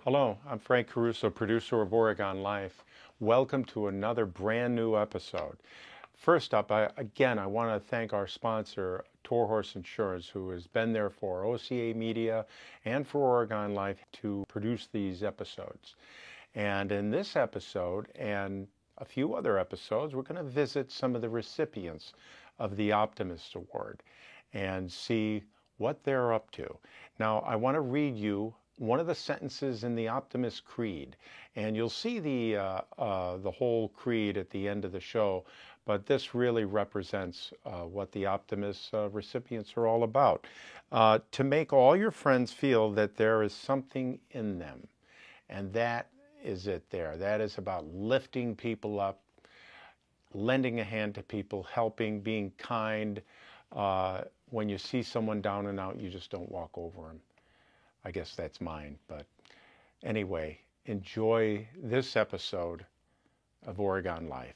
Hello, I'm Frank Caruso, producer of Oregon Life. Welcome to another brand new episode. First up, I want to thank our sponsor, Toro Horse Insurance, who has been there for OCA Media and for Oregon Life to produce these episodes. And in this episode and a few other episodes, we're going to visit some of the recipients of the Optimist Award and see what they're up to. Now, I want to read you one of the sentences in the Optimist Creed, and you'll see the whole creed at the end of the show, but this really represents what the Optimist recipients are all about. To make all your friends feel that there is something in them, and that is it there. That is about lifting people up, lending a hand to people, helping, being kind. When you see someone down and out, you just don't walk over them. I guess that's mine, but anyway, enjoy this episode of Oregon Life.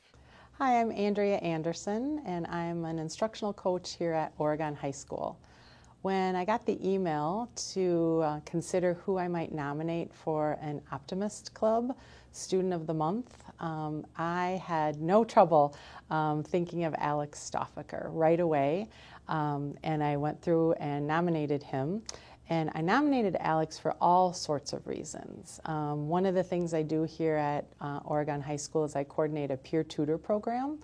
Hi, I'm Andrea Anderson, and I'm an instructional coach here at Oregon High School. When I got the email to consider who I might nominate for an Optimist Club Student of the Month, I had no trouble thinking of Alex Stoffaker right away, and I went through and nominated him. And I nominated Alex for all sorts of reasons. One of the things I do here at Oregon High School is I coordinate a peer tutor program.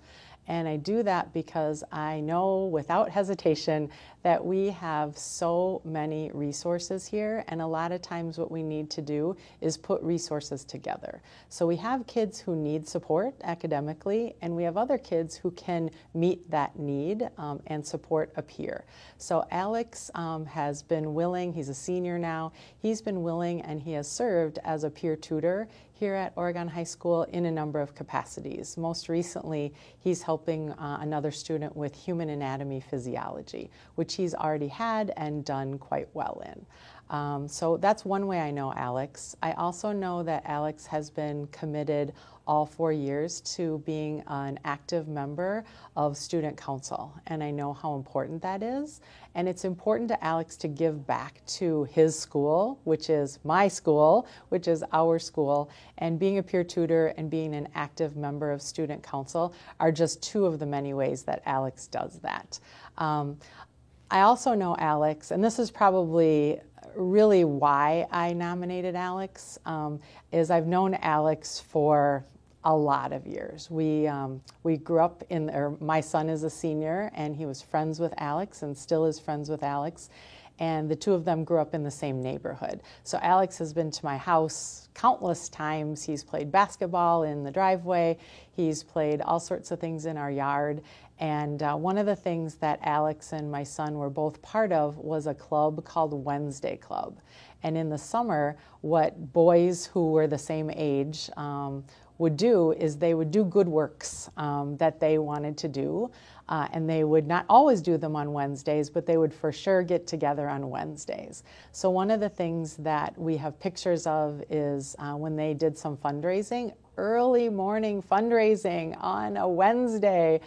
And I do that because I know without hesitation that we have so many resources here, and a lot of times what we need to do is put resources together. So we have kids who need support academically, and we have other kids who can meet that need and support a peer. So Alex has been willing, he's a senior now, he's been willing and he has served as a peer tutor here at Oregon High School in a number of capacities. Most recently, he's helping another student with human anatomy physiology, which he's already had and done quite well in. So that's one way I know Alex. I also know that Alex has been committed all 4 years to being an active member of student council, and I know how important that is. And it's important to Alex to give back to his school, which is my school, which is our school, and being a peer tutor and being an active member of student council are just two of the many ways that Alex does that. I also know Alex, and this is probably really why I nominated Alex, is I've known Alex for a lot of years. We grew up my son is a senior, and he was friends with Alex and still is friends with Alex. And the two of them grew up in the same neighborhood. So Alex has been to my house countless times. He's played basketball in the driveway. He's played all sorts of things in our yard. And one of the things that Alex and my son were both part of was a club called Wednesday Club. And in the summer, what boys who were the same age would do is they would do good works that they wanted to do. And they would not always do them on Wednesdays, but they would for sure get together on Wednesdays. So one of the things that we have pictures of is when they did some fundraising, early morning fundraising on a Wednesday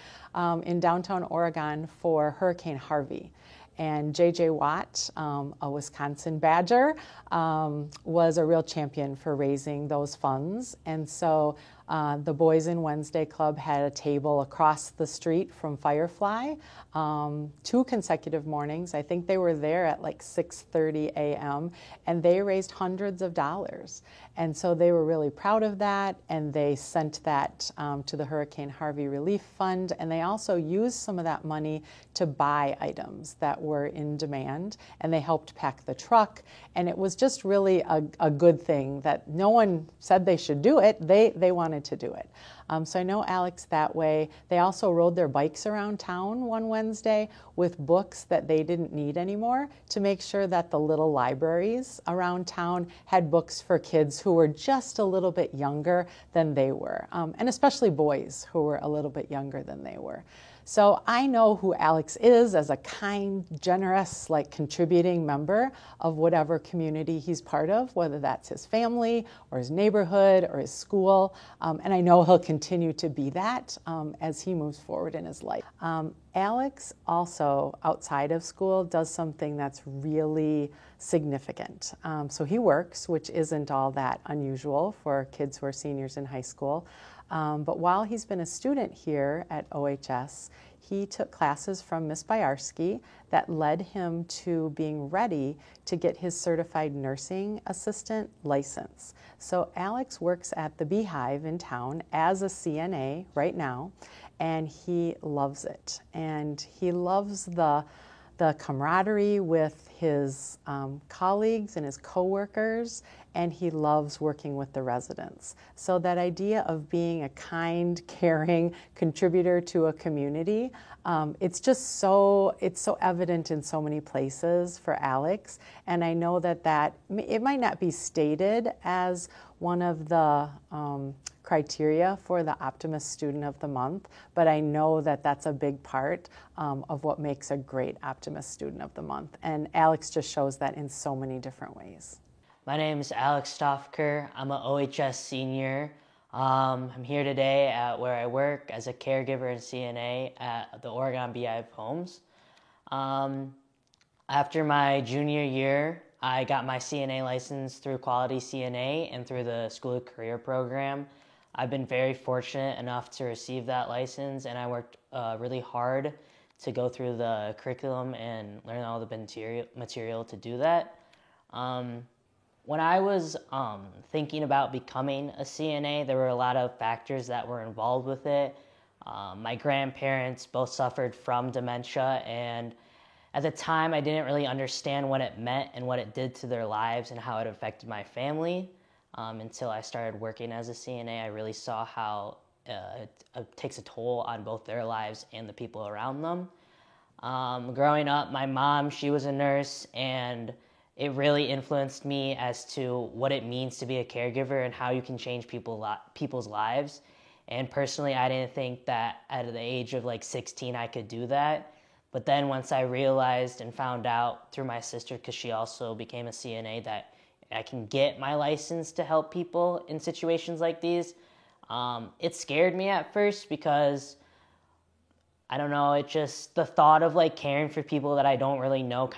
in downtown Oregon for Hurricane Harvey. And J.J. Watt, a Wisconsin Badger, was a real champion for raising those funds. And so the Boys in Wednesday Club had a table across the street from Firefly 2 consecutive mornings. I think they were there at like 6:30 a.m. and they raised hundreds of dollars. And so they were really proud of that, and they sent that to the Hurricane Harvey Relief Fund, and they also used some of that money to buy items that were in demand, and they helped pack the truck, and it was just really a good thing that no one said they should do it. They wanted to do it. So I know Alex that way. They also rode their bikes around town one Wednesday with books that they didn't need anymore to make sure that the little libraries around town had books for kids who were just a little bit younger than they were, and especially boys who were a little bit younger than they were. So I know who Alex is as a kind, generous, contributing member of whatever community he's part of, whether that's his family or his neighborhood or his school. And I know he'll continue to be that as he moves forward in his life. Alex also, outside of school, does something that's really significant. So he works, which isn't all that unusual for kids who are seniors in high school. But while he's been a student here at OHS, he took classes from Miss Byarski that led him to being ready to get his certified nursing assistant license. So Alex works at the Beehive in town as a CNA right now, and he loves it. And he loves the camaraderie with his colleagues and his coworkers, and he loves working with the residents. So that idea of being a kind, caring contributor to a community, it's so evident in so many places for Alex. And I know that it might not be stated as one of the criteria for the Optimist Student of the Month, but I know that that's a big part of what makes a great Optimist Student of the Month. And Alex just shows that in so many different ways. My name is Alex Stoffker. I'm an OHS senior. I'm here today at where I work as a caregiver and CNA at the Oregon Beehive Homes. After my junior year, I got my CNA license through Quality CNA and through the School of Career program. I've been very fortunate enough to receive that license, and I worked really hard to go through the curriculum and learn all the material to do that. When I was thinking about becoming a CNA, there were a lot of factors that were involved with it. My grandparents both suffered from dementia, and at the time I didn't really understand what it meant and what it did to their lives and how it affected my family. Until I started working as a CNA, I really saw how it takes a toll on both their lives and the people around them. Growing up, my mom, she was a nurse, and it really influenced me as to what it means to be a caregiver and how you can change people's lives. And personally, I didn't think that at the age of 16 I could do that. But then once I realized and found out through my sister, because she also became a CNA, that I can get my license to help people in situations like these, it scared me at first because, I don't know, it just, the thought of caring for people that I don't really know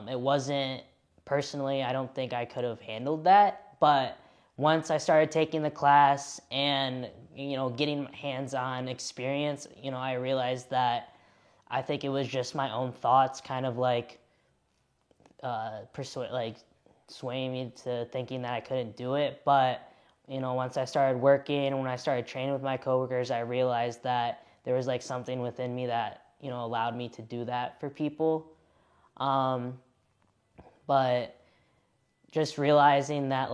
it wasn't, personally, I don't think I could have handled that. But once I started taking the class and, getting hands-on experience, I realized that I think it was just my own thoughts swaying me to thinking that I couldn't do it. But, once I started working and when I started training with my coworkers, I realized that there was something within me that, allowed me to do that for people. But just realizing that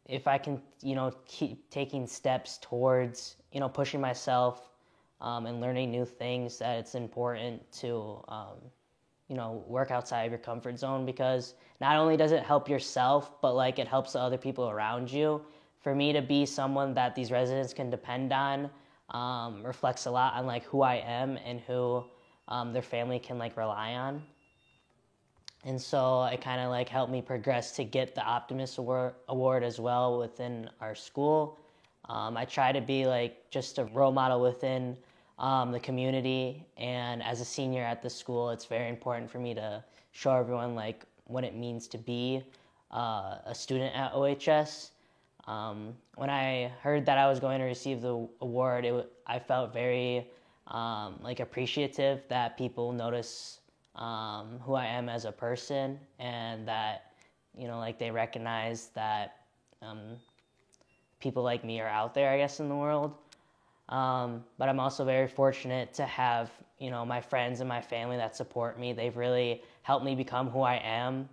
if I can, keep taking steps towards, pushing myself, and learning new things, that it's important to, work outside of your comfort zone, because not only does it help yourself, but it helps the other people around you. For me to be someone that these residents can depend on, reflects a lot on who I am and who their family can rely on. And so it kind of helped me progress to get the Optimist Award as well within our school. I try to be just a role model within the community, and as a senior at the school, it's very important for me to show everyone what it means to be a student at OHS. When I heard that I was going to receive the award, I felt very appreciative that people notice who I am as a person, and that they recognize that people like me are out there, I guess, in the world. But I'm also very fortunate to have my friends and my family that support me. They've really helped me become who I am.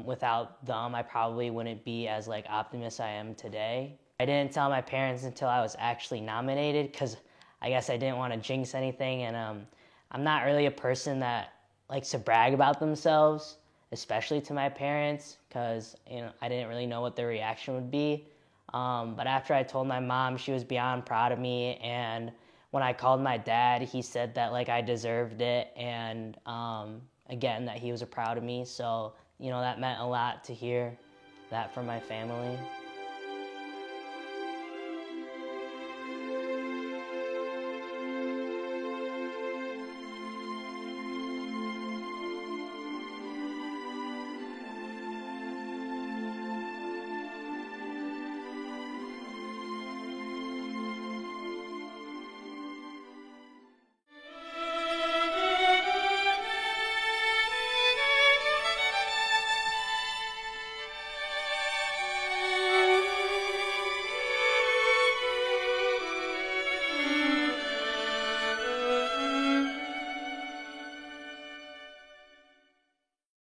Without them, I probably wouldn't be as optimist I am today. I didn't tell my parents until I was actually nominated, because I guess I didn't want to jinx anything, and I'm not really a person that likes to brag about themselves, especially to my parents, because I didn't really know what their reaction would be. But after I told my mom, she was beyond proud of me, and when I called my dad, he said that like I deserved it, and again, that he was proud of me. So, you know, that meant a lot to hear that from my family.